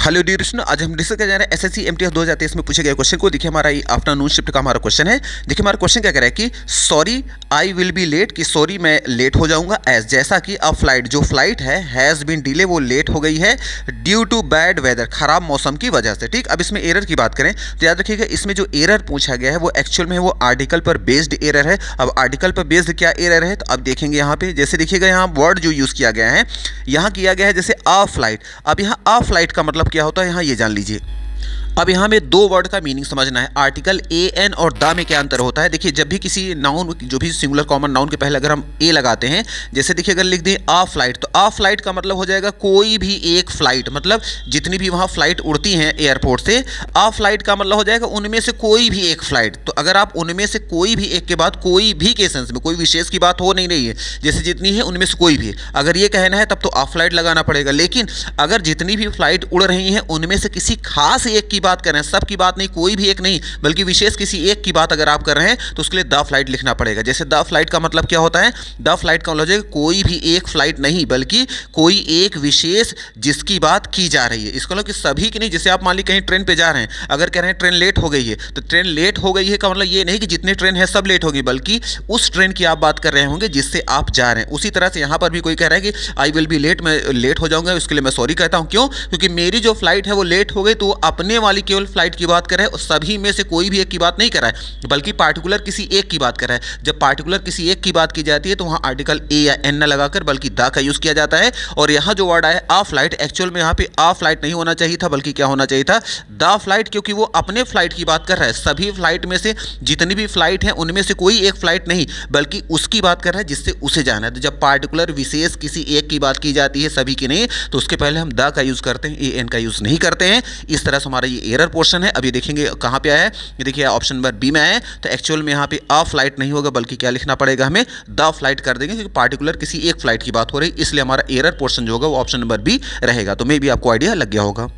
Hello dear student, आज हम discuss करने जा रहे हैं एसएससी एमटीएस 2023 में पूछे गए क्वेश्चन को। देखिए हमारा ये आफ्टरनून शिफ्ट का हमारा क्वेश्चन है। देखिए हमारा क्वेश्चन क्या कह रहा है कि sorry I will be late, कि सॉरी मैं लेट हो जाऊंगा, एज जैसा कि अ फ्लाइट जो फ्लाइट है हैज़ बीन डिले, वो लेट हो गई है ड्यू टू बैड वेदर, खराब मौसम की वजह से। ठीक, अब इसमें एरर की बात करें तो याद रखिएगा इसमें जो एरर पूछा गया है वो एक्चुअल में वो आर्टिकल पर बेस्ड एरर है। अब आर्टिकल पर बेस्ड क्या एरर है तो अब देखेंगे यहाँ पे, जैसे देखिएगा यहाँ वर्ड जो यूज़ किया गया है, यहाँ किया गया है जैसे अ फ्लाइट। अब यहाँ अ फ्लाइट का मतलब क्या होता है यहाँ ये जान लीजिए। अब यहाँ में दो वर्ड का मीनिंग समझना है। आर्टिकल ए एन और द में क्या अंतर होता है। देखिए जब भी किसी नाउन, जो भी सिंगुलर कॉमन नाउन के पहले अगर हम ए लगाते हैं, जैसे देखिए अगर लिख दें आ फ्लाइट, तो आ फ्लाइट का मतलब हो जाएगा कोई भी एक फ्लाइट, मतलब जितनी भी वहाँ फ्लाइट उड़ती हैं एयरपोर्ट से, आ फ्लाइट का मतलब हो जाएगा उनमें से कोई भी एक फ्लाइट। तो अगर आप उनमें से कोई भी एक के बाद कोई भी के सेंस में, कोई विशेष की बात हो नहीं रही है, जैसे जितनी है उनमें से कोई भी, अगर ये कहना है तब तो आ फ्लाइट लगाना पड़ेगा। लेकिन अगर जितनी भी फ्लाइट उड़ रही हैं उनमें से किसी खास एक की बात कर रहे हैं, सब की बात नहीं, कोई भी एक नहीं, बल्कि विशेष किसी एक की बात अगर आप कर रहे हैं तो उसके लिए द फ्लाइट लिखना पड़ेगा। जैसे द फ्लाइट का मतलब क्या होता है, द फ्लाइट का मतलब कोई भी एक फ्लाइट नहीं, बल्कि कोई एक विशेष जिसकी बात की जा रही है। इसका मतलब कि सभी की नहीं। जैसे आप मान ली कहीं ट्रेन पे जा रहे हैं, अगर कह रहे हैं ट्रेन लेट हो गई है, तो ट्रेन लेट हो गई है का मतलब ये नहीं कि जितने ट्रेन है सब लेट हो गई, बल्कि उस ट्रेन की आप बात कर रहे होंगे जिससे आप जा रहे हैं। उसी तरह से यहाँ पर भी कोई कह रहा है कि आई विल बी लेट, मैं लेट हो जाऊंगा, उसके लिए मैं सॉरी कहता हूँ। क्यों? क्योंकि मेरी जो फ्लाइट है वो लेट हो गई, तो वो अपने वाली केवल फ्लाइट की बात कर रहा है, सभी में से कोई भी एक की बात नहीं कर रहा है, बल्कि पार्टिकुलर किसी एक की बात कर रहा है। जब पार्टिकुलर किसी एक की बात की जाती है तो वहां आर्टिकल ए या एन न लगाकर बल्कि द का यूज किया जाता है। और यहां जो वर्ड आया आ फ्लाइट, एक्चुअल में यहां पे आ फ्लाइट नहीं होना चाहिए था, बल्कि क्या होना चाहिए था, द फ्लाइट, क्योंकि वो अपने फ्लाइट की बात कर रहा है। सभी फ्लाइट में से जितनी भी फ्लाइट है उनमें से कोई एक फ्लाइट नहीं, बल्कि उसकी बात कर रहा है जिससे उसे जाना है। तो जब पार्टिकुलर विशेष किसी एक की बात की जाती है, सभी की नहीं, तो उसके पहले हम द का यूज करते हैं, ए एन का यूज नहीं करते हैं। इस तरह से हमारा ये एरर पोर्शन है। अभी देखेंगे कहां पे आया है, ये देखिए ऑप्शन नंबर बी में आए, तो एक्चुअल में यहाँ पे अ फ्लाइट नहीं होगा, बल्कि क्या लिखना पड़ेगा, हमें द फ्लाइट कर देंगे, क्योंकि पार्टिकुलर किसी एक फ्लाइट की बात हो रही है, इसलिए हमारा एरर पोर्शन जो होगा वो ऑप्शन नंबर बी रहेगा। तो मे भी आपको आइडिया लग गया होगा।